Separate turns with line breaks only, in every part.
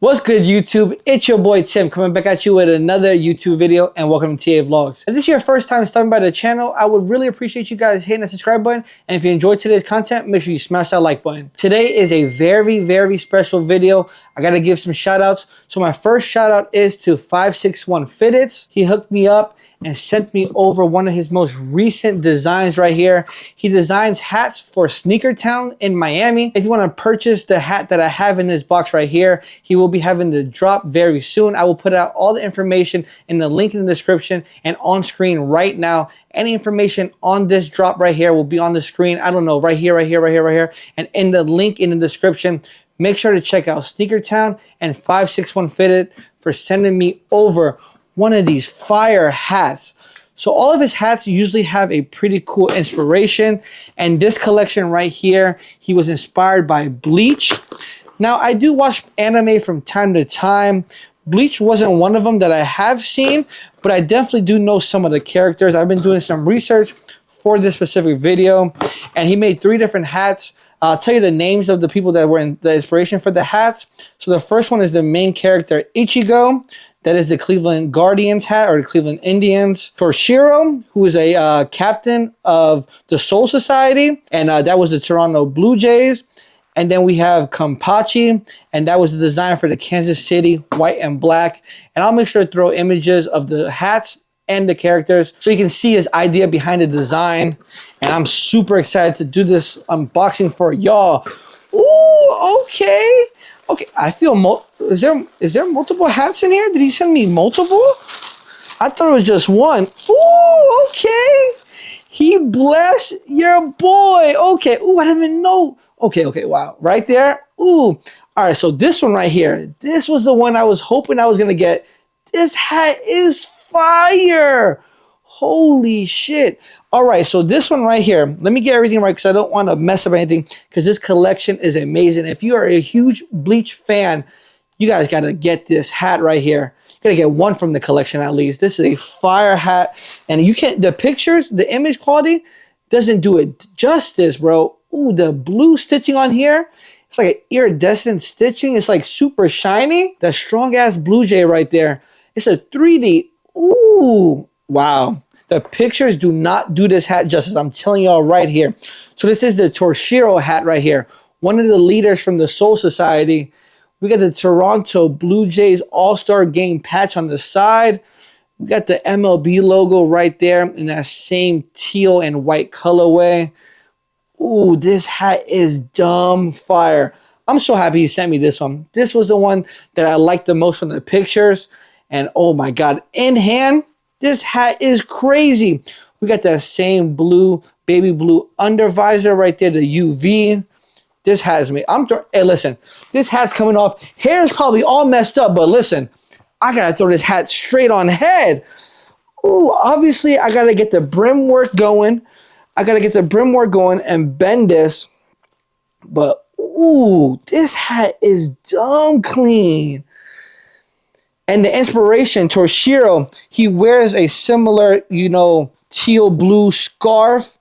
What's good, YouTube? It's your boy Tim coming back at you with another YouTube video, and welcome to TA Vlogs. If this is your first time stopping by the channel, I would really appreciate you guys hitting the subscribe button, and if you enjoyed today's content, make sure you smash that like button. Today is a very special video. I gotta give some shout outs. So my first shout out is to 561 Fitteds. He hooked me up and sent me over one of his most recent designs right here. He designs hats for SNEAKERTOWN in Miami. If you want to purchase the hat that I have in this box right here, he will be having the drop very soon. I will put out all the information in the link in the description and on screen right now. Any information on this drop right here will be on the screen. I don't know, right here, and in the link in the description. Make sure to check out SNEAKERTOWN and 561 Fitted for sending me over one of these fire hats. So all of his hats usually have a pretty cool inspiration, and this collection right here, he was inspired by Bleach. Now, I do watch anime from time to time. Bleach wasn't one of them that I have seen, but I definitely do know some of the characters. I've been doing some research for this specific video, and he made 3 different hats. I'll tell you the names of the people that were in the inspiration for the hats. So the first one is the main character, Ichigo. That is the Cleveland Guardians hat, or the Cleveland Indians. Torshiro, who is a captain of the Soul Society, and that was the Toronto Blue Jays. And then we have Kampachi, and that was the design for the Kansas City white and black. And I'll make sure to throw images of the hats and the characters so you can see his idea behind the design. And I'm super excited to do this unboxing for y'all. Ooh, okay. Okay, I feel is there multiple hats in here? Did he send me multiple? I thought it was just one. Ooh, okay. He bless your boy. Okay. Ooh, I didn't even know. Okay, wow. Right there. Ooh. All right, so this one right here. This was the one I was hoping I was gonna get. This hat is fire. Holy shit. All right, so this one right here, let me get everything right because I don't want to mess up anything, because this collection is amazing. If you are a huge Bleach fan, you guys got to get this hat right here. You got to get one from the collection at least. This is a fire hat, and you can't, the pictures, the image quality doesn't do it justice, bro. Ooh, the blue stitching on here, it's like an iridescent stitching. It's like super shiny. That strong ass Blue Jay right there. It's a 3D. Ooh, wow. The pictures do not do this hat justice. I'm telling y'all right here. So this is the Torshiro hat right here. One of the leaders from the Soul Society. We got the Toronto Blue Jays All-Star Game patch on the side. We got the MLB logo right there in that same teal and white colorway. Ooh, this hat is dumb fire. I'm so happy he sent me this one. This was the one that I liked the most from the pictures. And oh my God, in hand, this hat is crazy. We got that same blue, baby blue under visor right there, the UV. This has me. Hey, listen, this hat's coming off. Hair's probably all messed up, but listen, I gotta throw this hat straight on head. Ooh, obviously, I gotta get the brim work going. And bend this. But ooh, this hat is dumb clean. And the inspiration, Torshiro, he wears a similar, teal blue scarf.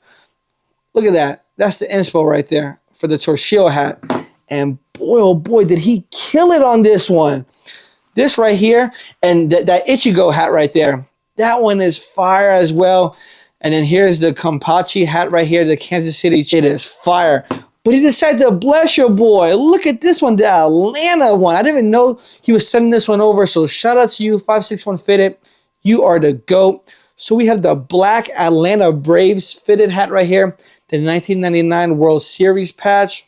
Look at that. That's the inspo right there for the Torshiro hat. And boy, oh boy, did he kill it on this one. This right here, and that Ichigo hat right there. That one is fire as well. And then here's the Kampachi hat right here, the Kansas City. It is fire. But he decided to bless your boy. Look at this one, the Atlanta one. I didn't even know he was sending this one over. So shout out to you, 561 Fitted. You are the GOAT. So we have the black Atlanta Braves fitted hat right here. The 1999 World Series patch.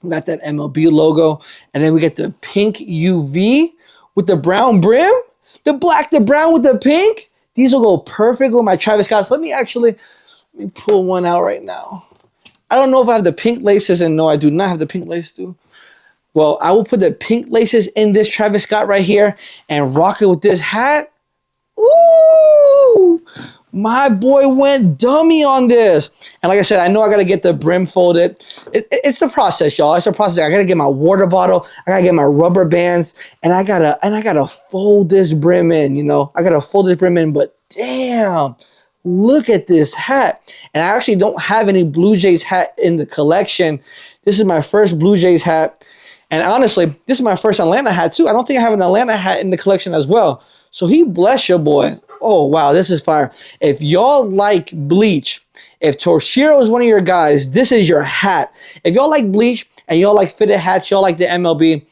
We got that MLB logo. And then we get the pink UV with the brown brim. The black, the brown with the pink. These will go perfect with my Travis Scott. So let me pull one out right now. I don't know if I have the pink laces, and no, I do not have the pink laces too. Well, I will put the pink laces in this Travis Scott right here and rock it with this hat. Ooh, my boy went dummy on this. And like I said, I know I got to get the brim folded. It's a process, y'all. It's a process. I got to get my water bottle. I got to get my rubber bands, and I got to fold this brim in, I got to fold this brim in, but damn. Look at this hat. And I actually don't have any Blue Jays hat in the collection. This is my first Blue Jays hat. And honestly, this is my first Atlanta hat too. I don't think I have an Atlanta hat in the collection as well. So he bless your boy. Oh, wow, this is fire. If y'all like bleach, if Torshiro is one of your guys, this is your hat. If y'all like bleach and y'all like fitted hats, y'all like the MLB,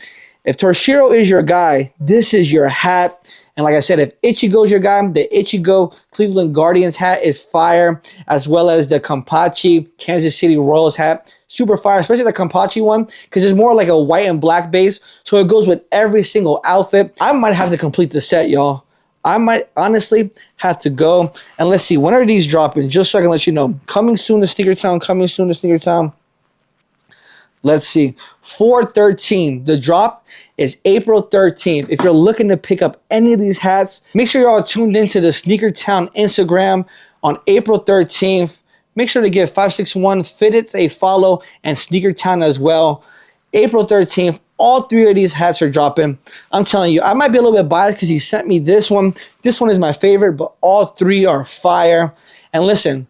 if Torshiro is your guy, this is your hat. And like I said, if Ichigo's your guy, the Ichigo Cleveland Guardians hat is fire, as well as the Kampachi Kansas City Royals hat. Super fire, especially the Kampachi one, because it's more like a white and black base, so it goes with every single outfit. I might have to complete the set, y'all. I might honestly have to go. And let's see, when are these dropping? Just so I can let you know. Coming soon to SNEAKERTOWN, coming soon to SNEAKERTOWN. Let's see, 4/13. The drop is April 13th. If you're looking to pick up any of these hats, make sure you're all tuned into the SNEAKERTOWN Instagram on April 13th. Make sure to give 561 Fitted a follow and SNEAKERTOWN as well. April 13th, all three of these hats are dropping. I'm telling you, I might be a little bit biased because he sent me this one. This one is my favorite, but all three are fire. And listen,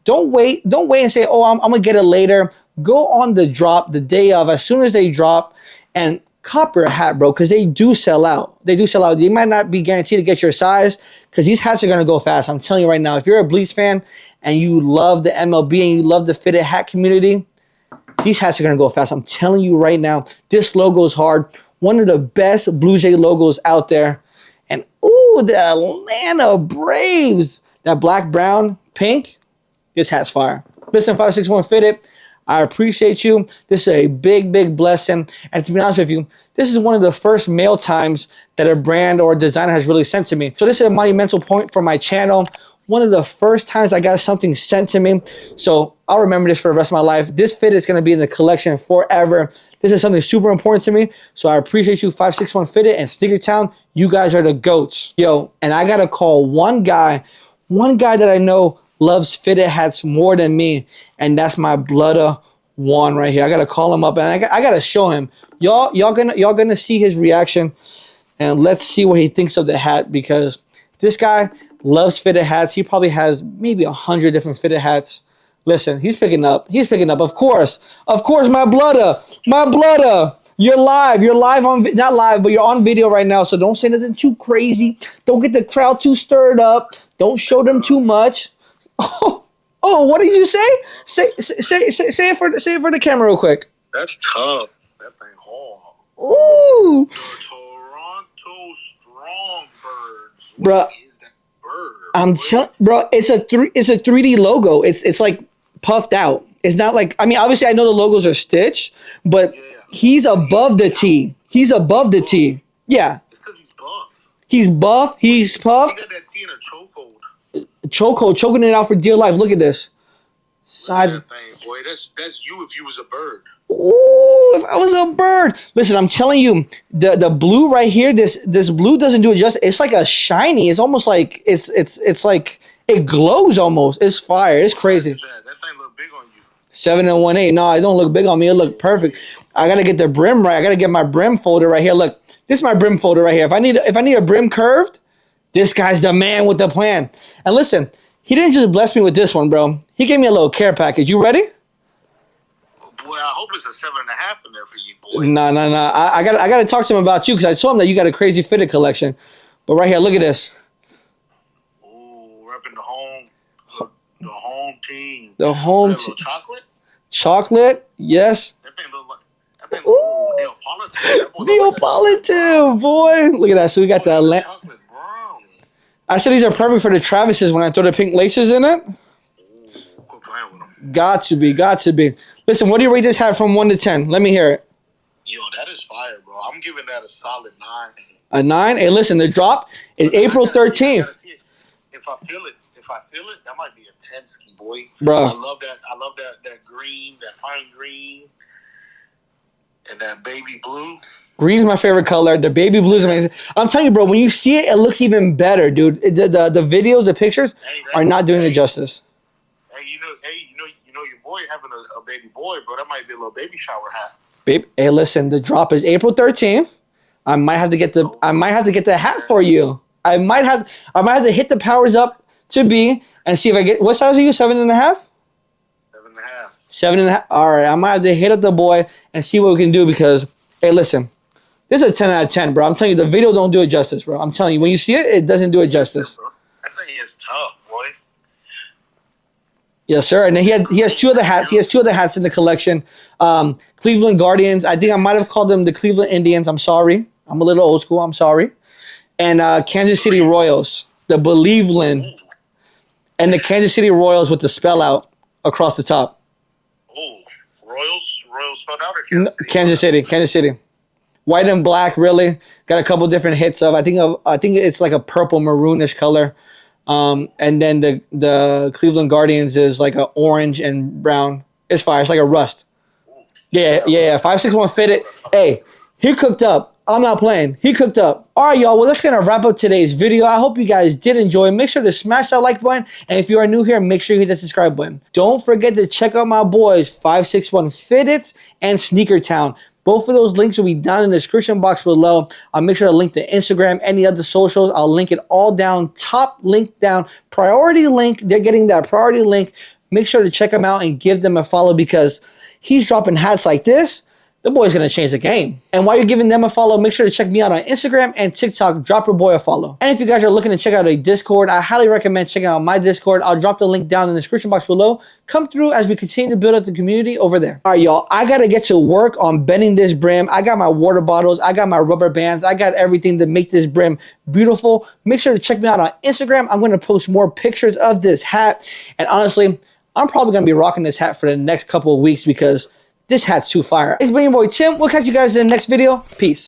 don't wait and say, oh, I'm going to get it later. Go on the drop the day of, as soon as they drop, and cop your hat, bro, because they do sell out. They do sell out. You might not be guaranteed to get your size because these hats are going to go fast. I'm telling you right now, if you're a Bleach fan and you love the MLB and you love the fitted hat community, these hats are going to go fast. I'm telling you right now, this logo is hard. One of the best Blue Jay logos out there. And, ooh, the Atlanta Braves. That black, brown, pink. This hat's fire. Listen, 561 Fitted. I appreciate you. This is a big, big blessing. And to be honest with you, this is one of the first mail times that a brand or a designer has really sent to me. So this is a monumental point for my channel. One of the first times I got something sent to me. So I'll remember this for the rest of my life. This fit is going to be in the collection forever. This is something super important to me. So I appreciate you, 561 Fitted and SNEAKERTOWN. You guys are the GOATs. Yo, and I got to call one guy that I know loves fitted hats more than me, and that's my Blooda One right here. I gotta call him up and I gotta show him. Y'all gonna see his reaction, and let's see what he thinks of the hat, because this guy loves fitted hats. He probably has maybe 100 different fitted hats. Listen, he's picking up. Of course, my Blooda. You're live on, not live, but you're on video right now. So don't say nothing too crazy. Don't get the crowd too stirred up. Don't show them too much. Oh, what did you say? Say it for the camera real quick.
That's tough. That thing hard.
Ooh.
The Toronto Strongbirds.
Bro,
what is that bird?
I'm telling, bro, it's a 3D logo. It's like puffed out. It's not like, I mean, obviously I know the logos are stitched, but yeah, he's above the T. He's above the T. Yeah.
It's because he's buff.
He's buff. He's puffed.
He got that T in a chokehold.
Chokehold, choking it out for dear life. Look at this. Side.
Look at that thing, boy. That's you if you was a bird.
Ooh, if I was a bird. Listen, I'm telling you, the blue right here, this blue doesn't do it justice. It's like a shiny. It's almost like it's like it glows almost. It's fire. It's crazy.
That thing look big on you.
7 and 1/8. No, it don't look big on me. It look perfect. I gotta get the brim right. I gotta get my brim folder right here. Look, this is my brim folder right here. If I need a brim curved, this guy's the man with the plan. And listen, he didn't just bless me with this one, bro. He gave me a little care package. You ready?
Boy, I hope it's a 7.5 in there for you, boy.
Nah. I gotta talk to him about you, because I told him that you got a crazy fitted collection. But right here, look at this.
Ooh, repping the home team.
The home team.
Chocolate?
Chocolate, yes.
That thing look like Neapolitan.
Neapolitan, boy. Look at that. So we got the
chocolate brownie.
I said these are perfect for the Travises when I throw the pink laces in it.
Ooh, quit playing with them.
Got to be. Listen, what do you rate this hat from 1 to 10? Let me hear it.
Yo, that is fire, bro. I'm giving that a solid 9.
A 9? Hey, listen, the drop is April 13th.
If I feel it, that might be a 10 ski, boy.
Bro.
I love that green, that pine green, and that baby blue.
Green's my favorite color. The baby blue is amazing. I'm telling you, bro, when you see it, it looks even better, dude. The videos, the pictures are not doing it justice.
Hey, you know your boy having a baby boy, bro. That might be a little baby shower hat.
Babe, hey, listen, the drop is April 13th. I might have to get the hat for you. I might have to hit the powers up to be and see if I get, what size are you? 7.5?
7.5.
7.5. All right, I might have to hit up the boy and see what we can do, because Hey, listen. This is a 10 out of 10, bro. I'm telling you, the video don't do it justice, bro. I'm telling you, when you see it, it doesn't do it justice.
That thing is tough, boy.
Yes, sir. And then he has two of the hats. He has two of the hats in the collection. Cleveland Guardians. I think I might have called them the Cleveland Indians. I'm sorry. I'm a little old school. I'm sorry. And Kansas City Royals, the Believeland, and the Kansas City Royals with the spell out across the top.
Oh, Royals spelled out or Kansas City?
Kansas City. White and black, really. Got a couple different hits of. I think it's like a purple maroonish color. And then the Cleveland Guardians is like a orange and brown. It's fire. It's like a rust. Yeah. 561 fitted. Hey, he cooked up. I'm not playing. He cooked up. All right, y'all. Well, that's going to wrap up today's video. I hope you guys did enjoy. Make sure to smash that like button. And if you are new here, make sure you hit that subscribe button. Don't forget to check out my boys, 561 Fitteds and SNEAKERTOwn. Both of those links will be down in the description box below. I'll make sure to link to Instagram, any other socials. I'll link it all down. Top link down. Priority link. They're getting that priority link. Make sure to check them out and give them a follow because he's dropping hats like this. The boy's going to change the game. And while you're giving them a follow, make sure to check me out on Instagram and TikTok. Drop your boy a follow. And if you guys are looking to check out a Discord, I highly recommend checking out my Discord. I'll drop the link down in the description box below. Come through as we continue to build up the community over there. All right, y'all. I got to get to work on bending this brim. I got my water bottles. I got my rubber bands. I got everything to make this brim beautiful. Make sure to check me out on Instagram. I'm going to post more pictures of this hat. And honestly, I'm probably going to be rocking this hat for the next couple of weeks because this hat's too fire. It's been your boy Tim. We'll catch you guys in the next video. Peace.